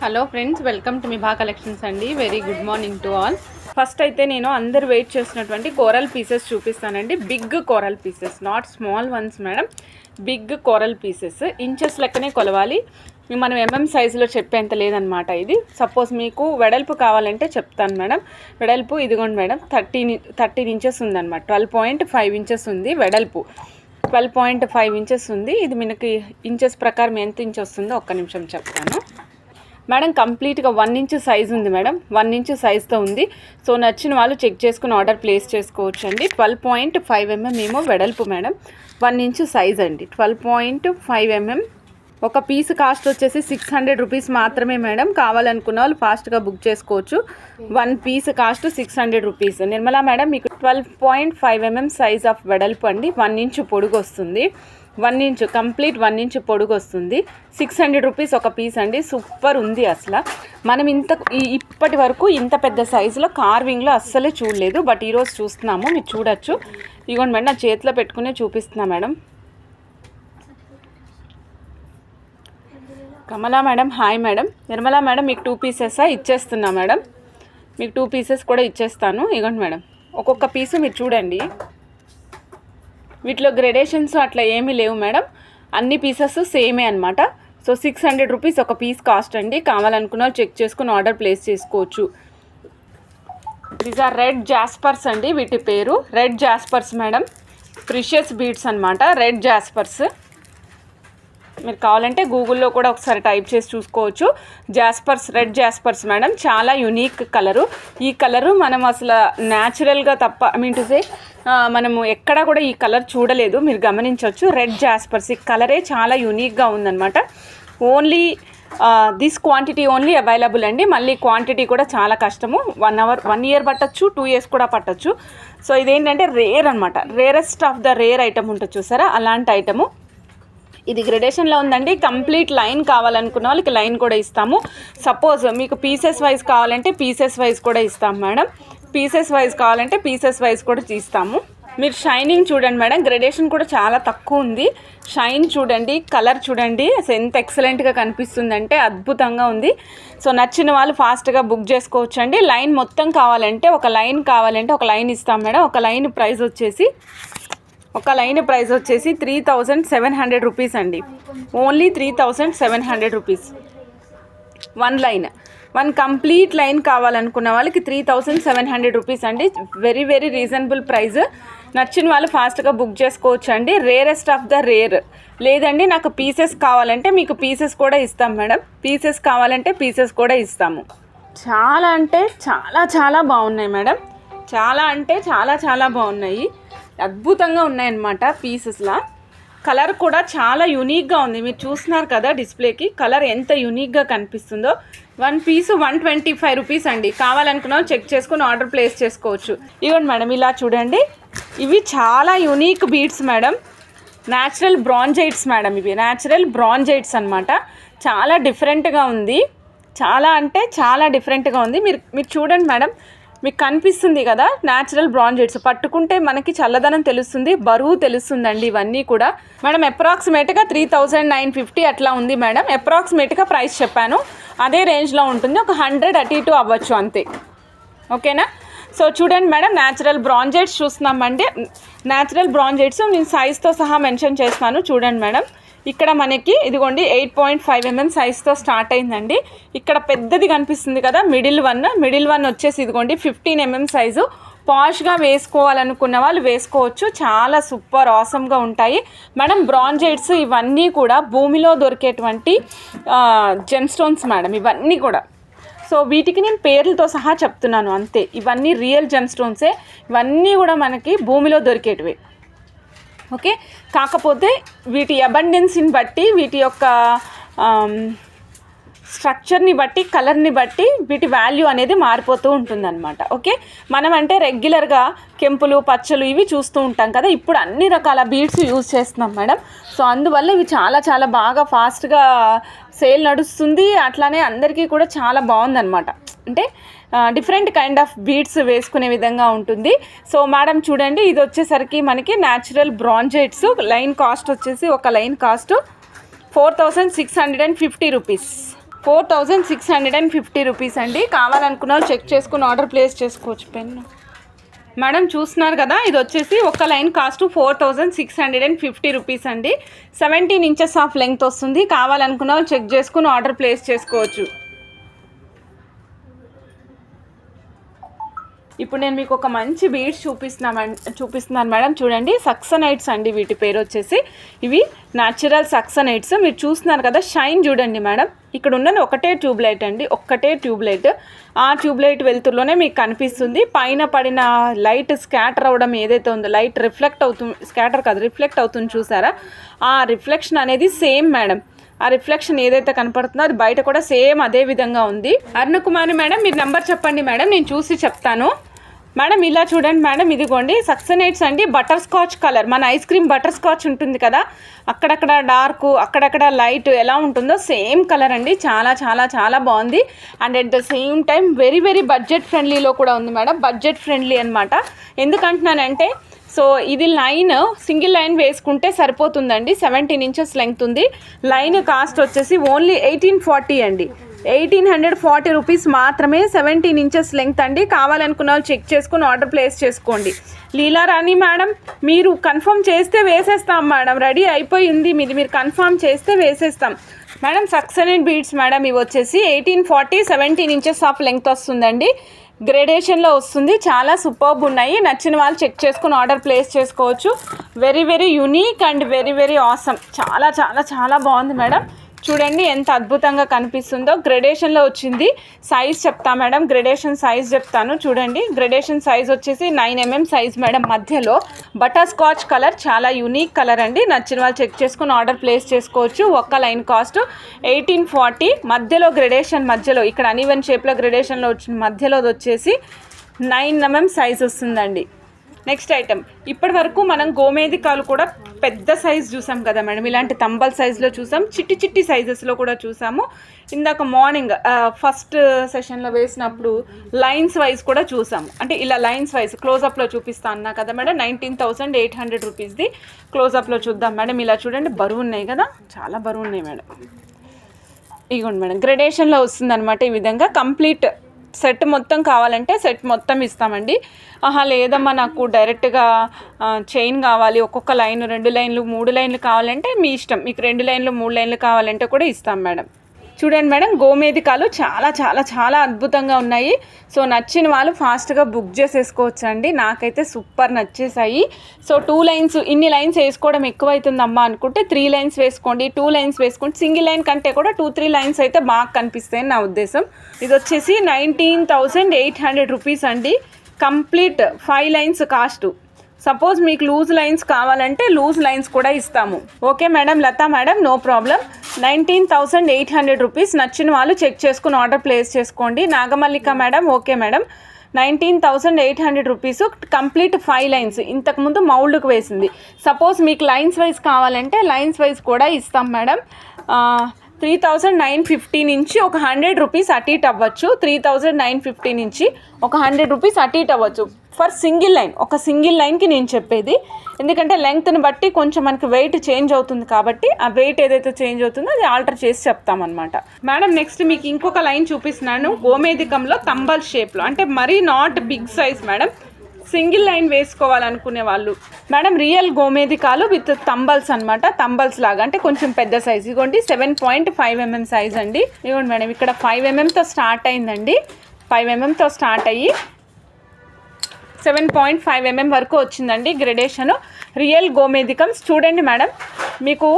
Hello friends, welcome to Mibha collections అండి. Very good morning to all. First అయితే నేను అందరు వెయిట్ చేసినటువంటి కోరల్ పీసెస్ చూపిస్తానండి. Big coral pieces, not small ones మేడం. బిగ్ కోరల్ పీసెస్ ఇంచెస్ లెక్కనే కొలవాలి. మనం సైజులో చెప్పేంత లేదనమాట. ఇది సపోజ్ మీకు వెడల్పు కావాలంటే చెప్తాను మేడం. వెడల్పు ఇదిగోండి మేడం, 13 ఇంచెస్ ఉందన్నమాట. 12.5 ఇంచెస్ ఉంది వెడల్పు. 12.5 ఇంచెస్ ఉంది. ఇది మనకి ఇంచెస్ ప్రకారం ఎంత ఇంచ్ వస్తుందో ఒక్క నిమిషం చెప్తాను మేడం. కంప్లీట్గా 1 ఇంచ్ సైజ్ ఉంది మేడం. 1 ఇంచ్ సైజ్తో ఉంది. సో నచ్చిన వాళ్ళు చెక్ చేసుకుని ఆర్డర్ ప్లేస్ చేసుకోవచ్చు అండి. 12.5 ఏమో వెడల్పు మేడం. 1 ఇంచ్ సైజ్ అండి. 12.5 ఒక పీస్ కాస్ట్ వచ్చేసి 600 రూపీస్ మాత్రమే మేడం. కావాలనుకున్న వాళ్ళు ఫాస్ట్గా బుక్ చేసుకోవచ్చు. 1 piece cost 600 rupees. Nirmala madam, మీకు 12.5 సైజ్ ఆఫ్ వెడల్పు అండి. 1 ఇంచ్ పొడుగు వస్తుంది. 1 ఇంచ్ కంప్లీట్ 1 ఇంచ్ పొడుగు వస్తుంది. 600 రూపీస్ ఒక పీస్ అండి. సూపర్ ఉంది అసలు. మనం ఇప్పటి వరకు ఇంత పెద్ద సైజులో కార్వింగ్లో అస్సలే చూడలేదు. బట్ ఈరోజు చూస్తున్నాము, మీరు చూడొచ్చు. ఇదిగోండి మేడం, నా చేతిలో పెట్టుకునే చూపిస్తున్నా madam. Kamala madam hi madam. Nirmala madam, మీకు 2 పీసెసా ఇచ్చేస్తున్నా మేడం. మీకు 2 పీసెస్ కూడా ఇచ్చేస్తాను. ఇవ్వండి మేడం, ఒక్కొక్క పీసు మీరు చూడండి. వీటిలో గ్రేడేషన్స్ అట్లా ఏమీ లేవు మేడం. అన్ని పీసెస్ సేమే అనమాట. సో 600 రూపీస్ ఒక పీస్ కాస్ట్ అండి. కావాలనుకున్న వాళ్ళు చెక్ చేసుకుని ఆర్డర్ ప్లేస్ చేసుకోవచ్చు. దీస్ ఆర్ రెడ్ జాస్పర్స్ అండి. వీటి పేరు రెడ్ జాస్పర్స్ మేడం. ప్రిషియస్ బీడ్స్ అనమాట. రెడ్ జాస్పర్స్. మీరు కావాలంటే గూగుల్లో కూడా ఒకసారి టైప్ చేసి చూసుకోవచ్చు. జాస్పర్స్, రెడ్ జాస్పర్స్ మేడం. చాలా యునీక్ కలరు. ఈ కలరు మనం అసలు న్యాచురల్గా తప్ప టు సే మనము ఎక్కడా కూడా ఈ కలర్ చూడలేదు. మీరు గమనించవచ్చు. రెడ్ జాస్పర్స్, ఈ కలరే చాలా యునీక్గా ఉందన్నమాట. Only this quantity only available అండి. మళ్ళీ క్వాంటిటీ కూడా చాలా కష్టము. 1 ఇయర్ పట్టచ్చు, 2 ఇయర్స్ కూడా పట్టచ్చు. సో ఇదేంటంటే రేర్ అనమాట. Rarest of the rare item ఉంటుంది చూసారా, అలాంటి ఐటము. ఇది గ్రేడేషన్లో ఉందండి. కంప్లీట్ లైన్ కావాలనుకున్న వాళ్ళకి లైన్ కూడా ఇస్తాము. సపోజ్ మీకు పీసెస్ వైజ్ కావాలంటే పీసెస్ వైజ్ కూడా ఇస్తాం మేడం. పీసెస్ వైజ్ కావాలంటే పీసెస్ వైజ్ కూడా ఇస్తాము. మీరు షైనింగ్ చూడండి మేడం. గ్రేడేషన్ కూడా చాలా తక్కువ ఉంది. షైన్ చూడండి, కలర్ చూడండి, ఎంత ఎక్సలెంట్గా కనిపిస్తుందంటే అద్భుతంగా ఉంది. సో నచ్చిన వాళ్ళు ఫాస్ట్గా బుక్ చేసుకోవచ్చు అండి. లైన్ మొత్తం కావాలంటే ఒక లైన్ ఇస్తాం మేడం. ఒక లైన్ ప్రైస్ వచ్చేసి 3700 రూపీస్ అండి. Only 3700 rupees. 1 కంప్లీట్ లైన్ కావాలనుకున్న వాళ్ళకి 3700 రూపీస్ అండి. Very very reasonable price. నచ్చిన వాళ్ళు ఫాస్ట్గా బుక్ చేసుకోవచ్చు అండి. Rarest of the rare. లేదండి నాకు పీసెస్ కావాలంటే మీకు పీసెస్ కూడా ఇస్తాం మేడం. పీసెస్ కావాలంటే పీసెస్ కూడా ఇస్తాము. చాలా అంటే చాలా చాలా బాగున్నాయి మేడం. చాలా అంటే చాలా చాలా బాగున్నాయి. అద్భుతంగా ఉన్నాయన్నమాట పీసెస్లా. కలర్ కూడా చాలా యూనిక్గా ఉంది. మీరు చూస్తున్నారు కదా డిస్ప్లేకి, కలర్ ఎంత యూనిక్గా కనిపిస్తుందో. 1 పీసు 125 రూపీస్ అండి. కావాలనుకున్నా చెక్ చేసుకుని ఆర్డర్ ప్లేస్ చేసుకోవచ్చు. ఇవ్వండి మేడం, ఇలా చూడండి. ఇవి చాలా యూనిక్ బీడ్స్ మేడం. న్యాచురల్ బ్రాంజైట్స్ మేడం. ఇవి న్యాచురల్ బ్రాంజైట్స్ అనమాట. చాలా డిఫరెంట్గా ఉంది. చాలా అంటే చాలా డిఫరెంట్గా ఉంది. మీరు చూడండి మేడం, మీకు కనిపిస్తుంది కదా న్యాచురల్ బ్రాంజెట్స్. పట్టుకుంటే మనకి చల్లదనం తెలుస్తుంది, బరువు తెలుస్తుందండి. ఇవన్నీ కూడా మేడం అప్రాక్సిమేట్గా 3950 అట్లా ఉంది మేడం. అప్రాక్సిమేట్గా ప్రైస్ చెప్పాను. అదే రేంజ్లో ఉంటుంది. ఒక 100 అటు ఇటు అవ్వచ్చు అంతే. ఓకేనా? సో చూడండి మేడం, న్యాచురల్ బ్రాంజెట్స్ చూస్తున్నామండి. న్యాచురల్ బ్రాంజెట్స్ నేను సైజ్తో సహా మెన్షన్ చేస్తాను. చూడండి మేడం, ఇక్కడ మనకి ఇదిగోండి 8.5 సైజ్తో స్టార్ట్ అయిందండి. ఇక్కడ పెద్దది కనిపిస్తుంది కదా మిడిల్ వన్ వచ్చేసి ఇదిగోండి 15 సైజు. పాష్గా వేసుకోవాలనుకున్న వాళ్ళు వేసుకోవచ్చు. చాలా సూపర్ ఆసమ్గా ఉంటాయి మేడం. బ్రాంజైట్స్ ఇవన్నీ కూడా భూమిలో దొరికేటువంటి జెమ్ స్టోన్స్ మేడం. ఇవన్నీ కూడా సో వీటికి నేను పేర్లతో సహా చెప్తున్నాను అంతే. ఇవన్నీ రియల్ జెమ్ స్టోన్సే. ఇవన్నీ కూడా మనకి భూమిలో దొరికేటివి. ఓకే, కాకపోతే వీటి అబండెన్స్ని బట్టి, వీటి యొక్క స్ట్రక్చర్ని బట్టి, కలర్ని బట్టి వీటి వాల్యూ అనేది మారిపోతూ ఉంటుందన్నమాట. ఓకే, మనం అంటే రెగ్యులర్గా కెంపులు, పచ్చలు ఇవి చూస్తూ ఉంటాం కదా. ఇప్పుడు అన్ని రకాల బీడ్స్ యూజ్ చేస్తున్నాం మేడం. సో అందువల్ల ఇవి చాలా చాలా బాగా ఫాస్ట్గా సేల్ నడుస్తుంది. అట్లానే అందరికీ కూడా చాలా బాగుందన్నమాట. అంటే డిఫరెంట్ కైండ్ ఆఫ్ బీడ్స్ వేసుకునే విధంగా ఉంటుంది. సో మేడం చూడండి, ఇది వచ్చేసరికి మనకి న్యాచురల్ బ్రాంజైట్స్. లైన్ కాస్ట్ వచ్చేసి ఒక లైన్ కాస్ట్ 4650 రూపీస్. 4650 రూపీస్ అండి. కావాలనుకున్న వాళ్ళు చెక్ చేసుకుని ఆర్డర్ ప్లేస్ చేసుకోవచ్చు. పెన్ను మేడం చూస్తున్నారు కదా, ఇది వచ్చేసి ఒక లైన్ కాస్ట్ 4650 రూపీస్ అండి. 17 ఇంచెస్ ఆఫ్ లెంగ్త్ వస్తుంది. కావాలనుకున్న వాళ్ళు చెక్ చేసుకుని ఆర్డర్ ప్లేస్ చేసుకోవచ్చు. ఇప్పుడు నేను మీకు ఒక మంచి బీడ్స్ చూపిస్తున్నాను మేడం. చూడండి, సక్సనైట్స్ అండి వీటి పేరు వచ్చేసి. ఇవి న్యాచురల్ సక్సనైట్స్. మీరు చూస్తున్నారు కదా, షైన్ చూడండి మేడం. ఇక్కడ ఉన్నది ఒకటే ట్యూబ్ లైట్ అండి, ఒక్కటే ట్యూబ్ లైట్. ఆ ట్యూబ్ లైట్ వెలుతురులోనే మీకు కనిపిస్తుంది. పైన పడిన లైట్ స్కాటర్ అవ్వడం ఏదైతే ఉందో, లైట్ రిఫ్లెక్ట్ అవుతుంది, స్కాటర్ కాదు రిఫ్లెక్ట్ అవుతుంది చూసారా, ఆ రిఫ్లెక్షన్ అనేది సేమ్ మేడం. ఆ రిఫ్లెక్షన్ ఏదైతే కనపడుతుందో అది బయట కూడా సేమ్ అదే విధంగా ఉంది. అరుణకుమారి మేడం, మీరు నెంబర్ చెప్పండి మేడం, నేను చూసి చెప్తాను. మేడం ఇలా చూడండి మేడం, ఇదిగోండి సక్సనైట్స్ అండి. బటర్ స్కాచ్ కలర్, మన ఐస్ క్రీమ్ బటర్ స్కాచ్ ఉంటుంది కదా, అక్కడక్కడ డార్క్ అక్కడక్కడ లైట్ ఎలా ఉంటుందో సేమ్ కలర్ అండి. చాలా చాలా చాలా బాగుంది. And at the same time very very budget ఫ్రెండ్లీలో కూడా ఉంది మేడం. బడ్జెట్ ఫ్రెండ్లీ అనమాట. ఎందుకంటున్నానంటే, సో ఇది లైన్ సింగిల్ లైన్ వేసుకుంటే సరిపోతుందండి. 17 ఇంచెస్ లెంగ్త్ ఉంది. లైన్ కాస్ట్ వచ్చేసి ఓన్లీ 1840 అండి. 1840 రూపీస్ మాత్రమే. 17 ఇంచెస్ లెంగ్త్ అండి. కావాలనుకున్న వాళ్ళు చెక్ చేసుకుని ఆర్డర్ ప్లేస్ చేసుకోండి. లీలారాణి మేడం, మీరు కన్ఫర్మ్ చేస్తే వేసేస్తాం మేడం. రెడీ అయిపోయింది మీది, మీరు కన్ఫర్మ్ చేస్తే వేసేస్తాం మేడం. సక్సనైట్ బీడ్స్ మేడం, ఇవి వచ్చేసి 1840, 17 ఇంచెస్ ఆఫ్ లెంగ్త్ వస్తుందండి. గ్రేడేషన్లో వస్తుంది. చాలా సూపర్బ్ ఉన్నాయి. నచ్చిన వాళ్ళు చెక్ చేసుకుని ఆర్డర్ ప్లేస్ చేసుకోవచ్చు. Very very unique and very very awesome. చాలా చాలా చాలా బాగుంది మేడం. చూడండి ఎంత అద్భుతంగా కనిపిస్తుందో. గ్రేడేషన్లో వచ్చింది. సైజ్ చెప్తా మేడం, గ్రేడేషన్ సైజ్ చెప్తాను చూడండి. గ్రేడేషన్ సైజ్ వచ్చేసి 9mm సైజ్ మేడం. మధ్యలో బటర్ స్కాచ్ కలర్, చాలా యూనిక్ కలర్ అండి. నచ్చిన వాళ్ళు చెక్ చేసుకుని ఆర్డర్ ప్లేస్ చేసుకోవచ్చు. ఒక్క లైన్ కాస్ట్ 1840. మధ్యలో గ్రేడేషన్, మధ్యలో ఇక్కడ అన్ఈవెన్ షేప్లో గ్రేడేషన్లో వచ్చిన మధ్యలో వచ్చేసి 9mm సైజ్ వస్తుందండి. నెక్స్ట్ ఐటమ్, ఇప్పటి వరకు మనం గోమేధికాలు కూడా పెద్ద సైజ్ చూసాం కదా మేడం. ఇలాంటి తంబల్ సైజులో చూసాం, చిట్టి చిట్టి సైజెస్లో కూడా చూసాము. ఇందాక మార్నింగ్ ఫస్ట్ సెషన్లో వేసినప్పుడు లైన్స్ వైజ్ కూడా చూసాము. అంటే ఇలా లైన్స్ వైజ్ క్లోజప్లో చూపిస్తా అన్నా కదా మేడం. 19,800 రూపీస్ది క్లోజప్లో చూద్దాం మేడం. ఇలా చూడండి, బరువు ఉన్నాయి కదా, చాలా బరువు ఉన్నాయి మేడం. ఇగోండి మేడం, గ్రేడేషన్లో వస్తుందన్నమాట. ఈ విధంగా కంప్లీట్ సెట్ మొత్తం కావాలంటే సెట్ మొత్తం ఇస్తామండి. లేదమ్మా నాకు డైరెక్ట్గా చైన్ కావాలి, ఒక్కొక్క లైన్ 2 లైన్లు 3 లైన్లు కావాలంటే మీ ఇష్టం. మీకు 2 లైన్లు 3 లైన్లు కావాలంటే కూడా ఇస్తాం మేడం. చూడండి మేడం, గోమేధికాలు చాలా చాలా చాలా అద్భుతంగా ఉన్నాయి. సో నచ్చిన వాళ్ళు ఫాస్ట్గా బుక్ చేసేసుకోవచ్చు అండి. నాకైతే సూపర్ నచ్చేసాయి. సో 2 లైన్స్, ఇన్ని లైన్స్ వేసుకోవడం ఎక్కువ అవుతుందమ్మా అనుకుంటే 3 లైన్స్ వేసుకోండి, 2 లైన్స్ వేసుకోండి. సింగిల్ లైన్ కంటే కూడా 2-3 లైన్స్ అయితే బాగా కనిపిస్తాయని నా ఉద్దేశం. ఇది వచ్చేసి 19,800 రూపీస్ అండి. Complete 5 lines cost. సపోజ్ మీకు లూజ్ లైన్స్ కావాలంటే లూజ్ లైన్స్ కూడా ఇస్తాము. Okay madam, Latha madam, no problem. 19,800 rupees. నచ్చిన వాళ్ళు చెక్ చేసుకుని ఆర్డర్ ప్లేస్ చేసుకోండి. Nagamallika madam, okay madam. 19,800 rupees. Complete 5 lines. ఇంతకుముందు మౌల్డ్కి వేసింది. సపోజ్ మీకు లైన్స్ వైజ్ కావాలంటే లైన్స్ వైజ్ కూడా ఇస్తాం మేడం. 3,950 నుంచి ఒక 100 రూపీస్ అటు ఇటు అవ్వచ్చు. 3,950 నుంచి ఒక 100 రూపీస్ అటు ఇటు అవ్వచ్చు ఫర్ సింగిల్ లైన్. ఒక సింగిల్ లైన్కి నేను చెప్పేది, ఎందుకంటే లెంగ్త్ని బట్టి కొంచెం మనకి వెయిట్ చేంజ్ అవుతుంది కాబట్టి ఆ వెయిట్ ఏదైతే చేంజ్ అవుతుందో అది ఆల్టర్ చేసి చెప్తామన్నమాట మేడం. నెక్స్ట్ మీకు ఇంకొక లైన్ చూపిస్తున్నాను. గోమేధికంలో తంబల్ షేప్లో, అంటే మరీ నాట్ బిగ్ సైజ్ మేడం. సింగిల్ లైన్ వేసుకోవాలనుకునే వాళ్ళు మేడం, రియల్ గోమేధికాలు విత్ తంబల్స్ అనమాట. తంబల్స్ లాగా అంటే కొంచెం పెద్ద సైజ్. ఇదిగోండి 7.5mm సైజ్ అండి. ఇదిగోండి మేడం, ఇక్కడ 5mmతో స్టార్ట్ అయిందండి. 5mmతో స్టార్ట్ అయ్యి 7.5mm వరకు వచ్చిందండి గ్రేడేషను. రియల్ గోమేధికమ్స్ చూడండి మేడం. మీకు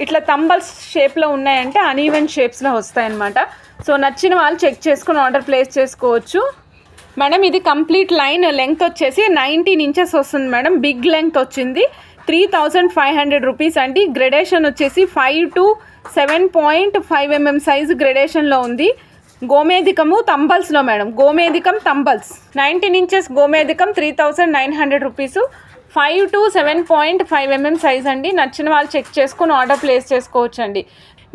ఇట్లా తంబల్స్ షేప్లో ఉన్నాయంటే అన్ఈవెన్ షేప్స్లో వస్తాయన్నమాట. సో నచ్చిన వాళ్ళు చెక్ చేసుకుని ఆర్డర్ ప్లేస్ చేసుకోవచ్చు మేడం. ఇది కంప్లీట్ లైన్ లెంగ్త్ వచ్చేసి 19 ఇంచెస్ వస్తుంది మేడం. బిగ్ లెంగ్త్ వచ్చింది. 3,500 రూపీస్ అండి. గ్రేడేషన్ వచ్చేసి 5 to 7.5mm సైజు గ్రేడేషన్లో ఉంది. గోమేధికము తంబల్స్లో మేడం. గోమేధికం తంబల్స్ 19 ఇంచెస్ గోమేధికం 3,900 రూపీస్. 5 to 7.5mm సైజ్ అండి. నచ్చిన వాళ్ళు చెక్ చేసుకుని ఆర్డర్ ప్లేస్ చేసుకోవచ్చు అండి.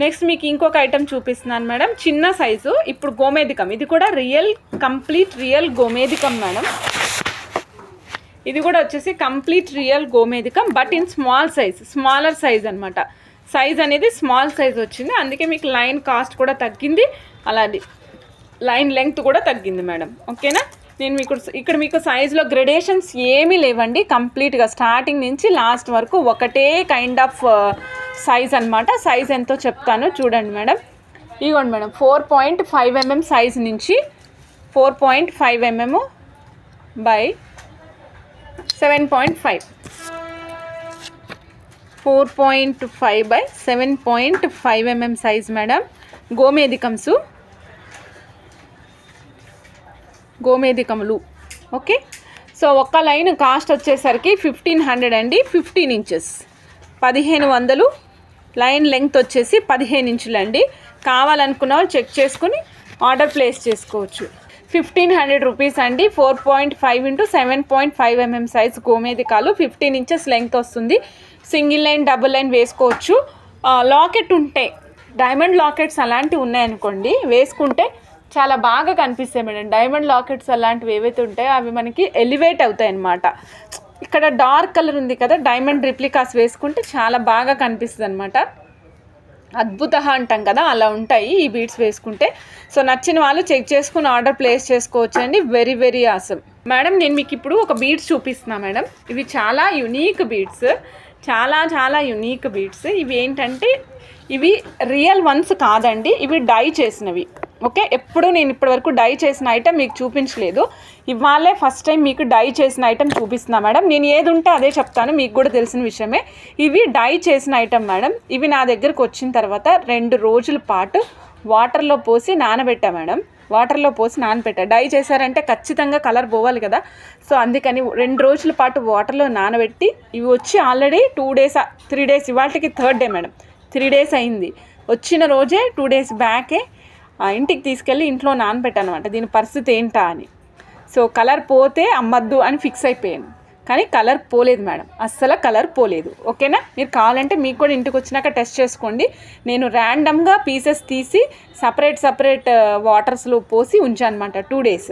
నెక్స్ట్ మీకు ఇంకొక ఐటమ్ చూపిస్తున్నాను మేడం, చిన్న సైజు. ఇప్పుడు గోమేధికం, ఇది కూడా రియల్ కంప్లీట్ రియల్ గోమేధికం మేడం. ఇది కూడా వచ్చేసి కంప్లీట్ రియల్ గోమేధికం but in small size, smaller size అనమాట. సైజ్ అనేది స్మాల్ సైజ్ వచ్చింది, అందుకే మీకు లైన్ కాస్ట్ కూడా తగ్గింది, అలాగే లైన్ లెంగ్త్ కూడా తగ్గింది మేడం. ఓకేనా, నేను మీకు ఇక్కడ మీకు సైజులో గ్రెడేషన్స్ ఏమీ లేవండి, కంప్లీట్గా స్టార్టింగ్ నుంచి లాస్ట్ వరకు ఒకటే కైండ్ ఆఫ్ సైజ్ అనమాట. సైజ్ ఎంతో చెప్తాను చూడండి మేడం. ఇదిగోండి మేడం 4.5 mm సైజ్ నుంచి 4.5 mm by 7.5 4.5 by 7.5 mm size మేడం. గోమేధికములు. ఓకే, సో ఒక్క లైన్ కాస్ట్ వచ్చేసరికి 1500 అండి. 15 ఇంచెస్ 1500, లైన్ లెంగ్త్ వచ్చేసి 15 ఇంచులు అండి. కావాలనుకున్న వాళ్ళు చెక్ చేసుకుని ఆర్డర్ ప్లేస్ చేసుకోవచ్చు. 1500 రూపీస్ అండి. 4.5 × 7.5 mm సైజ్ గోమేధికాలు, 15 ఇంచెస్ లెంగ్త్ వస్తుంది. సింగిల్ లైన్ డబుల్ లైన్ వేసుకోవచ్చు. లాకెట్ ఉంటే, డైమండ్ లాకెట్స్ అలాంటివి ఉన్నాయనుకోండి, వేసుకుంటే చాలా బాగా కనిపిస్తాయి మేడం. డైమండ్ లాకెట్స్ అలాంటివి ఏవైతే ఉంటాయో అవి మనకి ఎలివేట్ అవుతాయి అన్నమాట. ఇక్కడ డార్క్ కలర్ ఉంది కదా, డైమండ్ రిప్లికాస్ వేసుకుంటే చాలా బాగా కనిపిస్తుంది అనమాట. అద్భుత అంటాం కదా, అలా ఉంటాయి ఈ బీడ్స్ వేసుకుంటే. సో నచ్చిన వాళ్ళు చెక్ చేసుకుని ఆర్డర్ ప్లేస్ చేసుకోవచ్చు అండి. Very very awesome madam. నేను మీకు ఇప్పుడు ఒక బీడ్స్ చూపిస్తున్నా మేడం. ఇవి చాలా యునీక్ బీడ్స్, చాలా యునీక్ బీడ్స్. ఇవి ఏంటంటే ఇవి రియల్ వన్స్ కాదండి, ఇవి డై చేసినవి. ఓకే, ఎప్పుడు నేను ఇప్పటివరకు డై చేసిన ఐటమ్ మీకు చూపించలేదు. ఇవాళే ఫస్ట్ టైం మీకు డై చేసిన ఐటమ్ చూపిస్తున్నా మేడం. నేను ఏది ఉంటే అదే చెప్తాను, మీకు కూడా తెలిసిన విషయమే. ఇవి డై చేసిన ఐటమ్ మేడం. ఇవి నా దగ్గరకు వచ్చిన తర్వాత 2 రోజుల పాటు వాటర్లో పోసి నానబెట్టా మేడం. వాటర్లో పోసి నానబెట్టా. డై చేశారంటే ఖచ్చితంగా కలర్ పోవాలి కదా, సో అందుకని 2 రోజుల పాటు వాటర్లో నానబెట్టి ఇవి వచ్చి ఆల్రెడీ 2 days 3 days, ఇవాళకి 3rd day మేడం. 3 days అయింది. వచ్చిన రోజే 2 days బ్యాకే ఇంటికి తీసుకెళ్ళి ఇంట్లో నానబెట్టాను అనమాట, దీని పరిస్థితి ఏంటా అని. సో కలర్ పోతే అమ్మద్దు అని ఫిక్స్ అయిపోయాను, కానీ కలర్ పోలేదు మేడం, అస్సలు కలర్ పోలేదు. ఓకేనా, మీరు కావాలంటే మీకు కూడా ఇంటికి వచ్చినాక టెస్ట్ చేసుకోండి. నేను ర్యాండమ్గా పీసెస్ తీసి సపరేట్ వాటర్స్లో పోసి ఉంచాను అనమాట 2 days.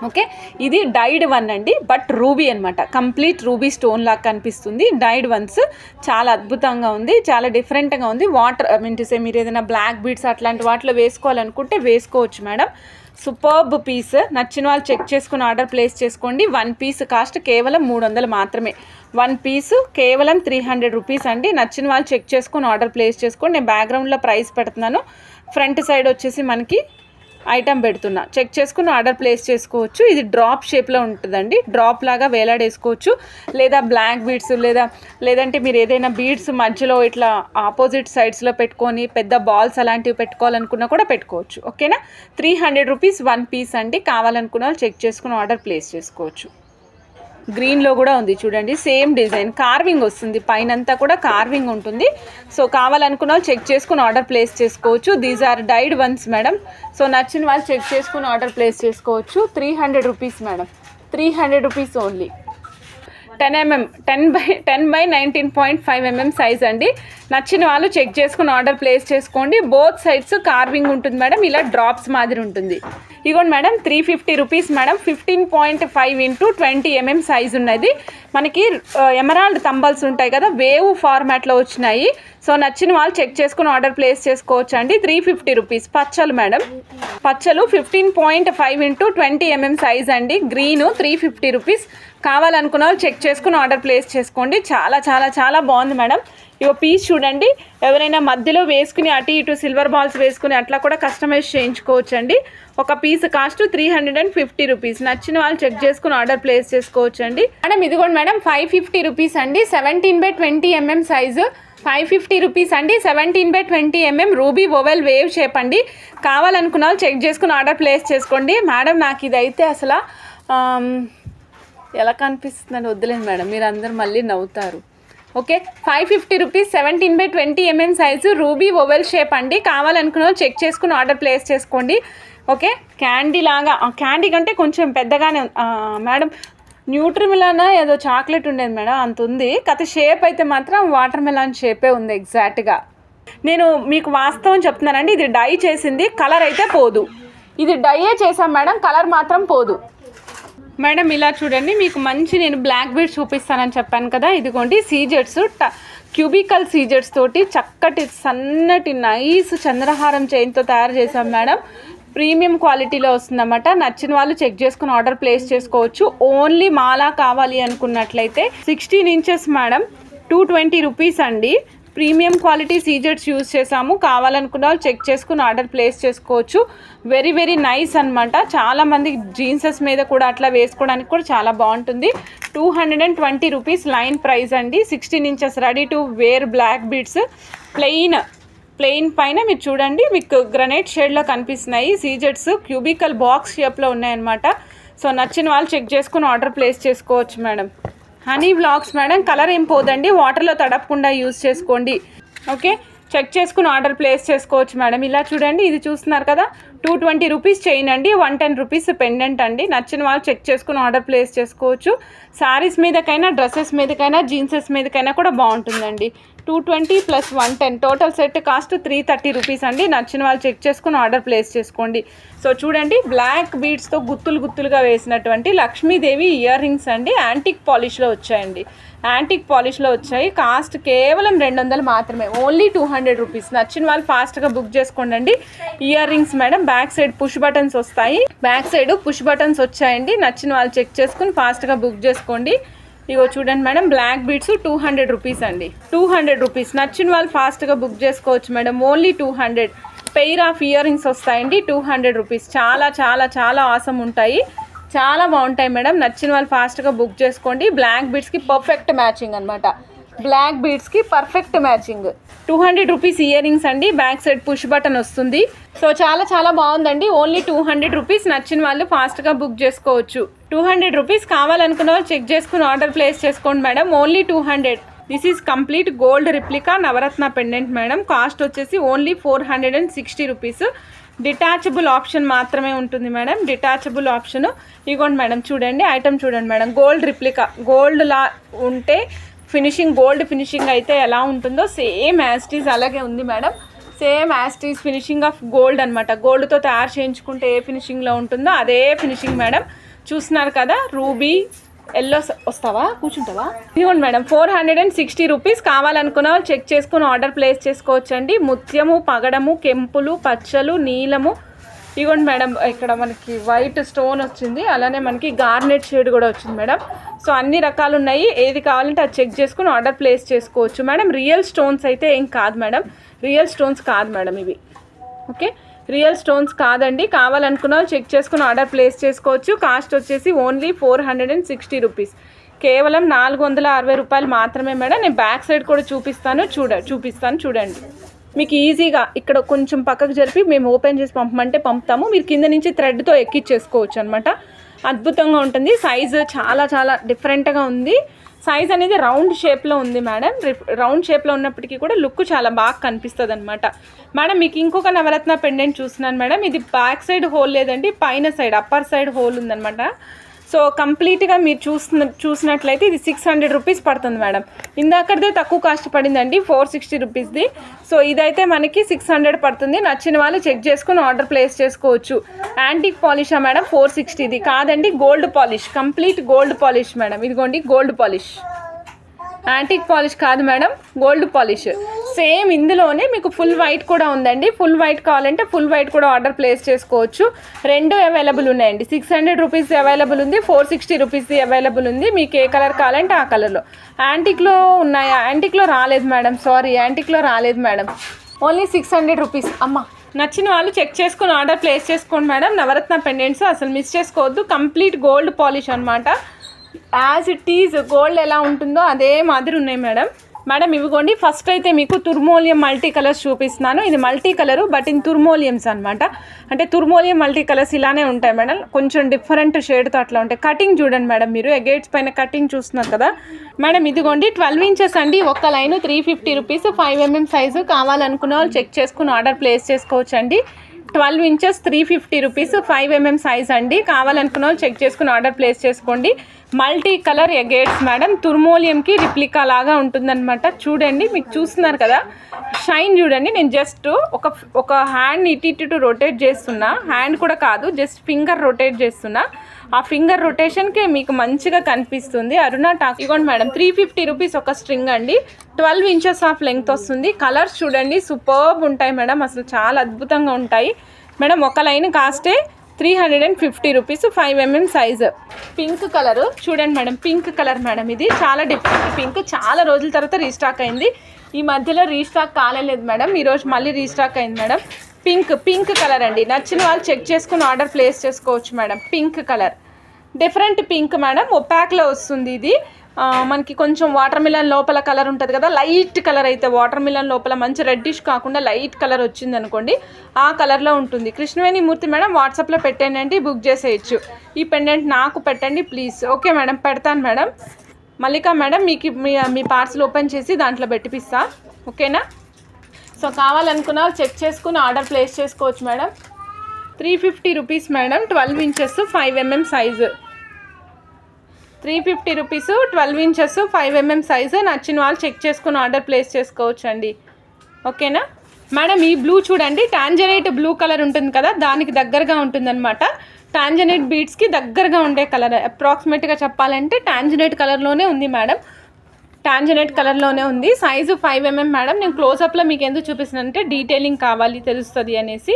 ఓకే, ఇది డైడ్ వన్ అండి, బట్ రూబీ అనమాట. కంప్లీట్ రూబీ స్టోన్ లాగా కనిపిస్తుంది. డైడ్ వన్స్ చాలా అద్భుతంగా ఉంది, చాలా డిఫరెంట్గా ఉంది. వాటర్ మీన్సే మీరు ఏదైనా బ్లాక్ బీడ్స్ అట్లాంటి వాటిలో వేసుకోవాలనుకుంటే వేసుకోవచ్చు మేడం. Superb piece. నచ్చిన వాళ్ళు చెక్ చేసుకుని ఆర్డర్ ప్లేస్ చేసుకోండి. 1 piece కాస్ట్ కేవలం 300 మాత్రమే. 1 piece కేవలం 300 రూపీస్ అండి. నచ్చిన వాళ్ళు చెక్ చేసుకుని ఆర్డర్ ప్లేస్ చేసుకోండి. నేను బ్యాక్గ్రౌండ్లో ప్రైస్ పెడుతున్నాను, ఫ్రంట్ సైడ్ వచ్చేసి మనకి ఐటమ్ పెడుతున్నా, చెక్ చేసుకుని ఆర్డర్ ప్లేస్ చేసుకోవచ్చు. ఇది డ్రాప్ షేప్లో ఉంటుందండి, డ్రాప్ లాగా వేలాడేసుకోవచ్చు. లేదా బ్లాక్ బీడ్స్ లేదంటే మీరు ఏదైనా బీడ్స్ మధ్యలో ఇట్లా ఆపోజిట్ సైడ్స్లో పెట్టుకొని పెద్ద బాల్స్ అలాంటివి పెట్టుకోవాలనుకున్నా కూడా పెట్టుకోవచ్చు. ఓకేనా, 300 రూపీస్ 1 piece అండి. కావాలనుకున్న వాళ్ళు చెక్ చేసుకుని ఆర్డర్ ప్లేస్ చేసుకోవచ్చు. గ్రీన్లో కూడా ఉంది చూడండి, సేమ్ డిజైన్, కార్వింగ్ వస్తుంది, పైనంతా కూడా కార్వింగ్ ఉంటుంది. సో కావాలనుకున్న వాళ్ళు చెక్ చేసుకుని ఆర్డర్ ప్లేస్ చేసుకోవచ్చు. These are dyed ones madam. So నచ్చిన వాళ్ళు చెక్ చేసుకుని ఆర్డర్ ప్లేస్ చేసుకోవచ్చు. 300 rupees madam, 300 rupees only. 10 by 19.5 mm size అండి. నచ్చిన వాళ్ళు చెక్ చేసుకుని ఆర్డర్ ప్లేస్ చేసుకోండి. బోత్ సైడ్స్ కార్వింగ్ ఉంటుంది మేడం, ఇలా డ్రాప్స్ మాదిరి ఉంటుంది. ఇదిగోండి madam 350 rupees madam. 15.5 × 20 mm size ఉన్నది. మనకి ఎమరాల్డ్ తంబల్స్ ఉంటాయి కదా, వేవ్ ఫార్మాట్లో వచ్చినాయి. సో నచ్చిన వాళ్ళు చెక్ చేసుకుని ఆర్డర్ ప్లేస్ చేసుకోవచ్చు అండి. 350 రూపీస్. పచ్చలు మేడం, పచ్చలు 15.5 × 20 mm సైజ్ అండి. Green 350 rupees. కావాలనుకున్న వాళ్ళు చెక్ చేసుకుని ఆర్డర్ ప్లేస్ చేసుకోండి. చాలా బాగుంది మేడం. ఇగో పీస్ చూడండి, ఎవరైనా మధ్యలో వేసుకుని అటు ఇటు సిల్వర్ బాల్స్ వేసుకుని అట్లా కూడా కస్టమైజ్ చేయించుకోవచ్చు అండి. ఒక పీస్ కాస్ట్ 350 రూపీస్. నచ్చిన వాళ్ళు చెక్ చేసుకుని ఆర్డర్ ప్లేస్ చేసుకోవచ్చు అండి. మేడం ఇదిగోండి మేడం 550 రూపీస్ అండి. 17 by 20 mm సైజు 550 రూపీస్ అండి. 17 by 20 mm ruby oval wave shape అండి. కావాలనుకున్న వాళ్ళు చెక్ చేసుకుని ఆర్డర్ ప్లేస్ చేసుకోండి. మేడం నాకు ఇదైతే అసలు ఎలా కనిపిస్తుందని వద్దులేదు మేడం, మీరు అందరు మళ్ళీ నవ్వుతారు. Okay, 550 rupees 17 by 20 mm size ruby oval shape అండి. కావాలనుకున్న చెక్ చేసుకుని ఆర్డర్ ప్లేస్ చేసుకోండి. ఓకే, క్యాండీ లాగా, క్యాండీ కంటే కొంచెం పెద్దగానే మేడం. న్యూట్రిమిలాన్ ఏదో చాక్లెట్ ఉండేది మేడం, అంత ఉంది. కథ షేప్ అయితే మాత్రం వాటర్ మెలాన్ షేపే ఉంది ఎగ్జాక్ట్గా. నేను మీకు వాస్తవం చెప్తున్నానండి, ఇది డై చేసింది, కలర్ అయితే పోదు. ఇది డైయే చేసాం మేడం, కలర్ మాత్రం పోదు. మేడం ఇలా చూడండి, మీకు మంచి నేను బ్లాక్ బీడ్స్ చూపిస్తానని చెప్పాను కదా, ఇదిగోండి సీజెట్స్ క్యూబికల్ సీజెట్స్ తోటి చక్కటి సన్నటి నైస్ చంద్రహారం చైన్తో తయారు చేసాం మేడం. ప్రీమియం క్వాలిటీలో వస్తుందన్నమాట. నచ్చిన వాళ్ళు చెక్ చేసుకుని ఆర్డర్ ప్లేస్ చేసుకోవచ్చు. ఓన్లీ మాలా కావాలి అనుకున్నట్లయితే 16 ఇంచెస్ మేడం, 220 రూపీస్ అండి. ప్రీమియం క్వాలిటీ సీజెట్స్ యూజ్ చేసాము. కావాలనుకున్న వాళ్ళు చెక్ చేసుకుని ఆర్డర్ ప్లేస్ చేసుకోవచ్చు. వెరీ వెరీ నైస్ అనమాట. చాలామంది జీన్సెస్ మీద కూడా అట్లా వేసుకోవడానికి కూడా చాలా బాగుంటుంది. 220 రూపీస్ లైన్ ప్రైస్ అండి. 16 inches ready to wear black beads plain పైన మీరు చూడండి, మీకు గ్రనైట్ షేడ్లో కనిపిస్తున్నాయి. సీజెట్స్ క్యూబికల్ బాక్స్ షేప్లో ఉన్నాయన్నమాట. సో నచ్చిన వాళ్ళు చెక్ చేసుకుని ఆర్డర్ ప్లేస్ చేసుకోవచ్చు madam. Honey blocks madam, colour ఏం పోదండి, వాటర్లో తడపకుండా యూజ్ చేసుకోండి. ఓకే, చెక్ చేసుకుని ఆర్డర్ ప్లేస్ చేసుకోవచ్చు మేడం. ఇలా చూడండి, ఇది చూస్తున్నారు కదా, 220 రూపీస్ చైన్ అండి, 110 రూపీస్ పెండెంట్ అండి. నచ్చిన వాళ్ళు చెక్ చేసుకుని ఆర్డర్ ప్లేస్ చేసుకోవచ్చు. శారీస్ మీదకైనా, డ్రెస్సెస్ మీదకైనా, జీన్సెస్ మీదకైనా కూడా బాగుంటుందండి. 220 + 110 టోటల్ సెట్ కాస్ట్ 330 రూపీస్ అండి. నచ్చిన వాళ్ళు చెక్ చేసుకుని ఆర్డర్ ప్లేస్ చేసుకోండి. సో చూడండి, బ్లాక్ బీడ్స్తో గుత్తులుగా వేసినటువంటి లక్ష్మీదేవి ఇయర్ రింగ్స్ అండి. యాంటిక్ పాలిష్లో వచ్చాయండి. యాంటిక్ పాలిష్లో వచ్చాయి. కాస్ట్ కేవలం 200 మాత్రమే, ఓన్లీ 200 రూపీస్. నచ్చిన వాళ్ళు ఫాస్ట్గా బుక్ చేసుకోండి. Ear rings madam, back side push buttons వస్తాయి. బ్యాక్ సైడ్ పుష్ బటన్స్ వచ్చాయండి. నచ్చిన వాళ్ళు చెక్ చేసుకుని ఫాస్ట్గా బుక్ చేసుకోండి. ఇగో చూడండి మేడం, బ్లాక్ బీడ్స్ 200 రూపీస్ అండి. 200 రూపీస్. నచ్చిన వాళ్ళు ఫాస్ట్గా బుక్ చేసుకోవచ్చు madam, only 200. Pair of ear rings వస్తాయండి, 200 రూపీస్. చాలా చాలా చాలా ఆసం ఉంటాయి, చాలా బాగుంటాయి మేడం. నచ్చిన వాళ్ళు ఫాస్ట్గా బుక్ చేసుకోండి. బ్లాక్ బీడ్స్కి పర్ఫెక్ట్ మ్యాచింగ్ అనమాట. బ్లాక్ బీడ్స్కి perfect matching. 200 rupees ear rings అండి. బ్యాక్ సైడ్ పుష్ బటన్ వస్తుంది. సో చాలా చాలా బాగుందండి. Only 200 rupees. నచ్చిన వాళ్ళు ఫాస్ట్గా బుక్ చేసుకోవచ్చు. 200 రూపీస్. కావాలనుకున్న వాళ్ళు చెక్ చేసుకుని ఆర్డర్ ప్లేస్ చేసుకోండి madam, only 200. This is complete gold replica navaratna pendant madam. Cost వచ్చేసి ఓన్లీ 460 రూపీస్. డిటాచబుల్ ఆప్షన్ మాత్రమే ఉంటుంది మేడం, డిటాచబుల్ ఆప్షన్. ఇగోండి మేడం, చూడండి ఐటమ్ చూడండి మేడం, గోల్డ్ రిప్లికా. గోల్డ్ లా ఉంటే ఫినిషింగ్, గోల్డ్ ఫినిషింగ్ అయితే ఎలా ఉంటుందో సేమ్ యాస్టీస్ అలాగే ఉంది మేడం. సేమ్ యాస్టీస్ ఫినిషింగ్ ఆఫ్ గోల్డ్ అనమాట. గోల్డ్తో తయారు చేయించుకుంటే ఏ ఫినిషింగ్లో ఉంటుందో అదే ఫినిషింగ్ మేడం. చూస్తున్నారు కదా, రూబీ ఎల్లో. వస్తావా, కూర్చుంటావా? ఇదిగోండి మేడం, 460 రూపీస్. కావాలనుకున్న వాళ్ళు చెక్ చేసుకుని ఆర్డర్ ప్లేస్ చేసుకోవచ్చండి. ముత్యము, పగడము, కెంపులు, పచ్చలు, నీలము. ఇదిగోండి మేడం, ఇక్కడ మనకి వైట్ స్టోన్ వచ్చింది, అలానే మనకి గార్నెట్ షేడ్ కూడా వచ్చింది మేడం. సో అన్ని రకాలు ఉన్నాయి. ఏది కావాలంటే అది చెక్ చేసుకుని ఆర్డర్ ప్లేస్ చేసుకోవచ్చు మేడం. రియల్ స్టోన్స్ అయితే ఏం కాదు మేడం, రియల్ స్టోన్స్ కాదు మేడం ఇవి. ఓకే, రియల్ స్టోన్స్ కాదండి. కావాలనుకున్న వాళ్ళు చెక్ చేసుకుని ఆర్డర్ ప్లేస్ చేసుకోవచ్చు. కాస్ట్ వచ్చేసి ఓన్లీ 460 రూపీస్. కేవలం 460 రూపాయలు మాత్రమే మేడం. నేను బ్యాక్ సైడ్ కూడా చూపిస్తాను చూడండి. మీకు ఈజీగా ఇక్కడ కొంచెం పక్కకు జరిపి మేము ఓపెన్ చేసి పంపమంటే పంపుతాము. మీరు కింద నుంచి థ్రెడ్తో ఎక్కిచ్చేసుకోవచ్చు అనమాట. అద్భుతంగా ఉంటుంది. సైజు చాలా చాలా డిఫరెంట్గా ఉంది. సైజ్ అనేది రౌండ్ షేప్లో ఉంది మేడం. రౌండ్ షేప్లో ఉన్నప్పటికీ కూడా లుక్ చాలా బాగా కనిపిస్తుంది అనమాట మేడం. మీకు ఇంకొక నవరత్న పెండెంట్ చూస్తున్నాను మేడం. ఇది బ్యాక్ సైడ్ హోల్ లేదండి, పైన సైడ్ అప్పర్ సైడ్ హోల్ ఉందనమాట. సో కంప్లీట్గా మీరు చూసినట్లయితే ఇది 600 రూపీస్ పడుతుంది మేడం. ఇందాకదే తక్కువ కాస్ట్ పడిందండి, 460 రూపీస్ది. సో ఇదైతే మనకి 600 పడుతుంది. నచ్చిన వాళ్ళు చెక్ చేసుకుని ఆర్డర్ ప్లేస్ చేసుకోవచ్చు. యాంటిక్ పాలిషా మేడం? 460. కాదండి, gold polish, complete gold polish మేడం. ఇదిగోండి గోల్డ్ పాలిష్, యాంటిక్ పాలిష్ కాదు మేడం, గోల్డ్ పాలిష్. సేమ్ ఇందులోనే మీకు ఫుల్ వైట్ కూడా ఉందండి. ఫుల్ వైట్ కావాలంటే ఫుల్ వైట్ కూడా ఆర్డర్ ప్లేస్ చేసుకోవచ్చు. రెండు అవైలబుల్ ఉన్నాయండి. 600 రూపీస్ అవైలబుల్ ఉంది, 460 రూపీస్ది అవైలబుల్ ఉంది. మీకు ఏ కలర్ కావాలంటే ఆ కలర్లో. యాంటిక్లో ఉన్నాయా? యాంటిక్లో రాలేదు మేడం, సారీ, యాంటిక్లో రాలేదు మేడం. Only 600 rupees. అమ్మ, నచ్చిన వాళ్ళు చెక్ చేసుకుని ఆర్డర్ ప్లేస్ చేసుకోండి మేడం. నవరత్న పెండెంట్స్ అసలు మిస్ చేసుకోవద్దు. కంప్లీట్ గోల్డ్ పాలిష్ అనమాట. యాజ్ ఇట్ ఈజ్ గోల్డ్ ఎలా ఉంటుందో అదే మాదిరి ఉన్నాయి మేడం. ఇవిగోండి, ఫస్ట్ అయితే మీకు తుర్మోలియం మల్టీ కలర్స్ చూపిస్తున్నాను. ఇది మల్టీ కలరు బట్ ఇన్ తుర్మోలియమ్స్ అనమాట. అంటే తుర్మోలియం మల్టీ కలర్స్ ఇలానే ఉంటాయి మేడం, కొంచెం డిఫరెంట్ షేడ్తో అట్లా ఉంటాయి. కటింగ్ చూడండి మేడం, మీరు ఎగేట్స్ పైన కటింగ్ చూస్తున్నారు కదా మేడం. ఇదిగోండి 12 ఇంచెస్ అండి, ఒక్క లైన్ 350 రూపీస్. 5 mm size. కావాలనుకున్న వాళ్ళు చెక్ చేసుకుని ఆర్డర్ ప్లేస్ చేసుకోవచ్చు అండి. 12 ఇంచెస్ 350 రూపీస్. 5 mm సైజ్ అండి. కావాలనుకున్న వాళ్ళు చెక్ చేసుకుని ఆర్డర్ ప్లేస్ చేసుకోండి. మల్టీ కలర్ ఎగేట్స్ మేడం. తుర్మోలియంకి రిప్లికా లాగా ఉంటుందన్నమాట. చూడండి, మీకు చూస్తున్నారు కదా షైన్ చూడండి. నేను జస్ట్ ఒక హ్యాండ్ ఇటు రొటేట్ చేస్తున్నా, హ్యాండ్ కూడా కాదు, జస్ట్ ఫింగర్ రొటేట్ చేస్తున్నా. ఆ ఫింగర్ రొటేషన్కి మీకు మంచిగా కనిపిస్తుంది. అరుణ టాక్ ఇగోండి మేడం 350 రూపీస్ ఒక స్ట్రింగ్ అండి. 12 ఇంచెస్ ఆఫ్ లెంగ్త్ వస్తుంది. కలర్స్ చూడండి సూపర్బ్ ఉంటాయి మేడం, అసలు చాలా అద్భుతంగా ఉంటాయి మేడం. ఒక లైన్ కాస్టే 350 rupees. 5mm size. Pink colour చూడండి మేడం, పింక్ కలర్ మేడం, ఇది చాలా డిఫరెంట్ పింక్. చాలా రోజుల తర్వాత రీస్టాక్ అయింది, ఈ మధ్యలో రీస్టాక్ కాలేదు మేడం, ఈరోజు మళ్ళీ రీస్టాక్ అయింది మేడం. పింక్ కలర్ అండి. నచ్చిన వాళ్ళు చెక్ చేసుకుని ఆర్డర్ ప్లేస్ చేసుకోవచ్చు madam. Pink colour different pink madam, ఒపాక్లో వస్తుంది ఇది. మనకి కొంచెం వాటర్ మిలన్ లోపల కలర్ ఉంటుంది కదా, లైట్ కలర్ అయితే వాటర్ మిలన్ లోపల మంచి రెడ్డిష్ కాకుండా లైట్ కలర్ వచ్చింది అనుకోండి, ఆ కలర్లో ఉంటుంది. కృష్ణవేణి మూర్తి మేడం వాట్సాప్లో పెట్టండి, బుక్ చేసేయచ్చు. ఈ పెండెంట్ నాకు పెట్టండి ప్లీజ్. ఓకే మేడం, పెడతాను మేడం. మల్లిక మేడం మీకు మీ పార్సల్ ఓపెన్ చేసి దాంట్లో పెట్టిపిస్తా, ఓకేనా? సో కావాలనుకున్న చెక్ చేసుకుని ఆర్డర్ ప్లేస్ చేసుకోవచ్చు madam. 350 rupees madam, 12 inches 5mm size. 350 rupees 12 inches 5mm size. నచ్చిన వాళ్ళు చెక్ చేసుకుని ఆర్డర్ ప్లేస్ చేసుకోవచ్చు అండి, ఓకేనా మేడం? ఈ బ్లూ చూడండి, టాంజరైట్ బ్లూ కలర్ ఉంటుంది కదా, దానికి దగ్గరగా ఉంటుందన్నమాట. టాంజరైట్ బీడ్స్కి దగ్గరగా ఉండే కలర్, అప్రాక్సిమేట్గా చెప్పాలంటే టాంజరైట్ కలర్లోనే ఉంది మేడం, టాంజరైట్ కలర్లోనే ఉంది. Size 5mm madam. నేను క్లోజప్లో మీకు ఎందుకు చూపిస్తున్నానంటే డీటెయిలింగ్ కావాలి తెలుస్తుంది అనేసి.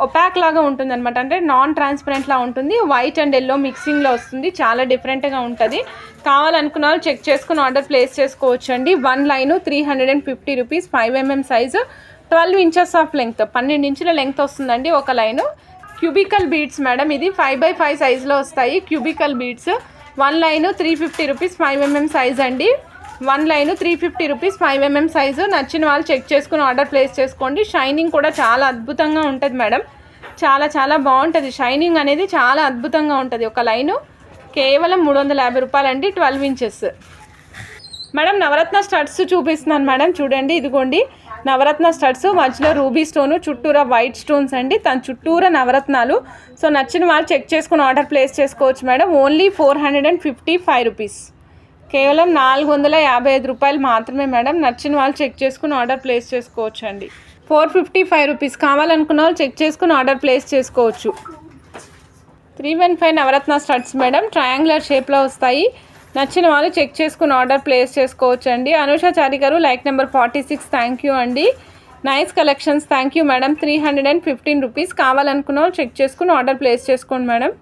ఒపాక్ లాగా ఉంటుంది అనమాట, అంటే నాన్ ట్రాన్స్పరెంట్లా ఉంటుంది. వైట్ అండ్ ఎల్లో మిక్సింగ్లో వస్తుంది, చాలా డిఫరెంట్గా ఉంటుంది. కావాలనుకున్న వాళ్ళు చెక్ చేసుకుని ఆర్డర్ ప్లేస్ చేసుకోవచ్చు అండి. 1 line 350 rupees. 5mm size, 12 inches of length, 12 ఇంచుల లెంగ్త్ వస్తుందండి ఒక లైను. క్యూబికల్ బీడ్స్ మేడం, ఇది 5x5 సైజులో వస్తాయి cubical beads. 1 line 350 rupees. 5mm size అండి. 1 లైను 350 రూపీస్. 5mm size. నచ్చిన వాళ్ళు చెక్ చేసుకుని ఆర్డర్ ప్లేస్ చేసుకోండి. షైనింగ్ కూడా చాలా అద్భుతంగా ఉంటుంది మేడం, చాలా బాగుంటుంది. షైనింగ్ అనేది చాలా అద్భుతంగా ఉంటుంది. ఒక లైను కేవలం 350 రూపాయలు అండి, 12 ఇంచెస్ మేడం. నవరత్న స్టడ్స్ చూపిస్తున్నాను మేడం, చూడండి ఇదిగోండి నవరత్న స్టడ్స్, మధ్యలో రూబీ స్టోను, చుట్టూరా వైట్ స్టోన్స్ అండి, తన చుట్టూరా నవరత్నాలు. సో నచ్చిన వాళ్ళు చెక్ చేసుకుని ఆర్డర్ ప్లేస్ చేసుకోవచ్చు మేడం. ఓన్లీ 455 రూపీస్, కేవలం 455 రూపాయలు మాత్రమే మేడం. నచ్చిన వాళ్ళు చెక్ చేసుకుని ఆర్డర్ ప్లేస్ చేసుకోవచ్చు అండి. 455 రూపీస్. కావాలనుకున్న వాళ్ళు చెక్ చేసుకుని ఆర్డర్ ప్లేస్ చేసుకోవచ్చు. 315 నవరత్న స్టడ్స్ మేడం, ట్రయాంగులర్ షేప్లో వస్తాయి. నచ్చిన వాళ్ళు చెక్ చేసుకుని ఆర్డర్ ప్లేస్ చేసుకోవచ్చు అండి. అనుషాచారి గారు లైక్ నెంబర్ 46, థ్యాంక్ యూ అండి. Nice collections, thank you madam. 315 rupees. కావాలనుకున్న వాళ్ళు చెక్ చేసుకుని ఆర్డర్ ప్లేస్ చేసుకోండి మేడం.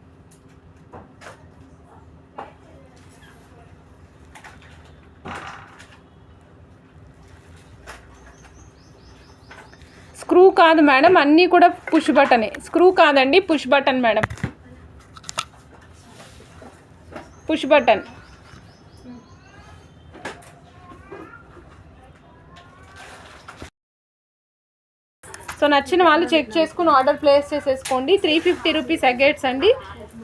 స్క్రూ కాదు మేడం, అన్నీ కూడా పుష్ బటనే. స్క్రూ కాదండి, push button madam, push button. So నచ్చిన వాళ్ళు చెక్ చేసుకుని ఆర్డర్ ప్లేస్ చేసేసుకోండి. 350 రూపీస్ అగేట్స్ అండి.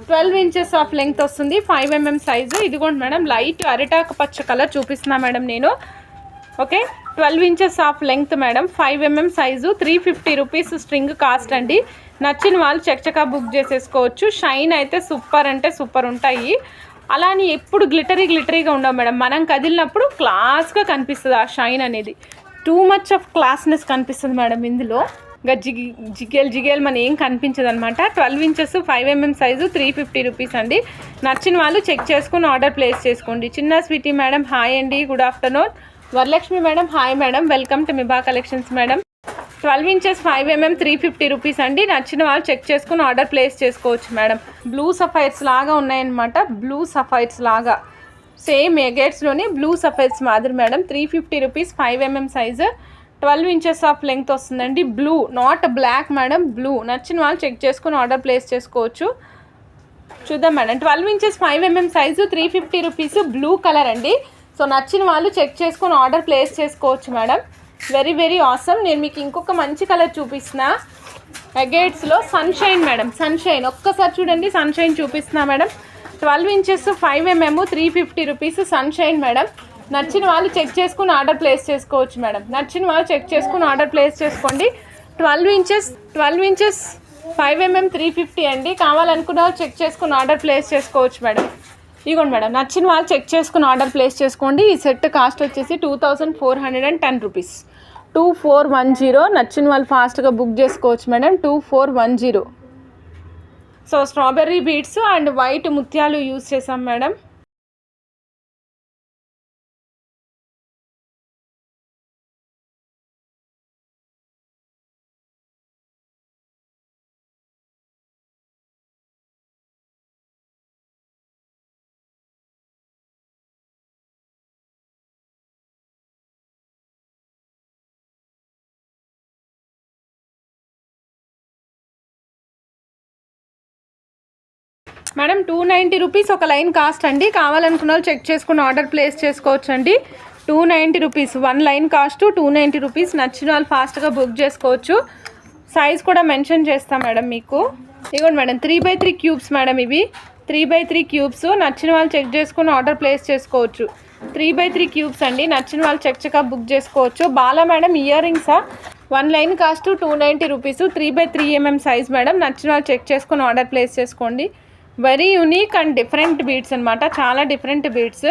12 ఇంచెస్ ఆఫ్ లెంగ్త్ వస్తుంది. 5mm size. ఇదిగోండి మేడం, లైట్ అరిటాకు పచ్చ కలర్ చూపిస్తున్నా మేడం నేను, okay. 12 inches of length madam, 5mm size. 350 rupees string cost అండి. నచ్చిన వాళ్ళు చక్కగా బుక్ చేసేసుకోవచ్చు. షైన్ అయితే సూపర్ అంటే సూపర్ ఉంటాయి. అలానే ఎప్పుడు గ్లిటరీగా ఉండవు మేడం, మనం కదిలినప్పుడు క్లాస్గా కనిపిస్తుంది ఆ షైన్ అనేది. టూ మచ్ ఆఫ్ క్లాస్నెస్ కనిపిస్తుంది మేడం ఇందులో. ఇంకా జిగేల్ మన ఏం కనిపించదు అనమాట. 12 ఇంచెస్ 5mm సైజు. 350 రూపీస్ అండి. నచ్చిన వాళ్ళు చెక్ చేసుకుని ఆర్డర్ ప్లేస్ చేసుకోండి. చిన్న స్వీటీ మేడం హాయ్ అండి, good afternoon. Varalakshmi madam hi madam, welcome to Miba collections madam. 12 inches 5mm 350 rupees అండి. నచ్చిన వాళ్ళు చెక్ చేసుకుని ఆర్డర్ ప్లేస్ చేసుకోవచ్చు మేడం. బ్లూ సఫైర్స్ లాగా ఉన్నాయన్నమాట, బ్లూ సఫైర్స్ లాగా సేమ్ ఎగేట్స్లోని బ్లూ సఫైర్స్ మాదిరి madam. 350 rupees. 5mm size. 12 inches of length వస్తుందండి. Blue, not black madam, blue. నచ్చిన వాళ్ళు చెక్ చేసుకుని ఆర్డర్ ప్లేస్ చేసుకోవచ్చు. చూద్దాం madam. 12 inches 5mm size. 350 rupees. Blue colour అండి. సో నచ్చిన వాళ్ళు చెక్ చేసుకుని ఆర్డర్ ప్లేస్ చేసుకోవచ్చు మేడం. Very awesome. నేను మీకు ఇంకొక మంచి కలర్ చూపిస్తున్నా అగేట్స్లో, సన్షైన్ మేడం, సన్షైన్. ఒక్కసారి చూడండి, సన్షైన్ చూపిస్తున్నా madam. 12 inches 5mm 350 rupees sunshine madam. నచ్చిన వాళ్ళు చెక్ చేసుకుని ఆర్డర్ ప్లేస్ చేసుకోవచ్చు మేడం. నచ్చిన వాళ్ళు చెక్ చేసుకుని ఆర్డర్ ప్లేస్ చేసుకోండి. 12 ఇంచెస్ 5mm 350 అండి. కావాలనుకున్న వాళ్ళు చెక్ చేసుకుని ఆర్డర్ ప్లేస్ చేసుకోవచ్చు మేడం. ఇదిగోండి మేడం, నచ్చిన వాళ్ళు చెక్ చేసుకుని ఆర్డర్ ప్లేస్ చేసుకోండి. ఈ సెట్ కాస్ట్ వచ్చేసి 2410 రూపీస్. 2410. నచ్చిన వాళ్ళు ఫాస్ట్గా బుక్ చేసుకోవచ్చు madam. 2410. So strawberry beads and white ముత్యాలు యూస్ చేసాం మేడం. మేడం 290 రూపీస్ ఒక లైన్ కాస్ట్ అండి. కావాలనుకున్న వాళ్ళు చెక్ చేసుకుని ఆర్డర్ ప్లేస్ చేసుకోవచ్చు అండి. 290 రూపీస్ 1 లైన్ కాస్ట్ 290 రూపీస్. నచ్చిన వాళ్ళు ఫాస్ట్గా బుక్ చేసుకోవచ్చు. సైజ్ కూడా మెన్షన్ చేస్తాం మేడం మీకు. ఇదిగోండి మేడం 3x3 క్యూబ్స్ మేడం, ఇవి 3x3 క్యూబ్స్. నచ్చిన వాళ్ళు చెక్ చేసుకుని ఆర్డర్ ప్లేస్ చేసుకోవచ్చు. 3x3 క్యూబ్స్ అండి. నచ్చిన వాళ్ళు చెక్ బుక్ చేసుకోవచ్చు. బాలా మేడం ఇయర్ రింగ్సా? 1 line cost 290 rupees. 3x3 mm size madam. నచ్చిన వాళ్ళు చెక్ చేసుకుని ఆర్డర్ ప్లేస్ చేసుకోండి. Very unique and different beads అనమాట, చాలా డిఫరెంట్ బీడ్స్.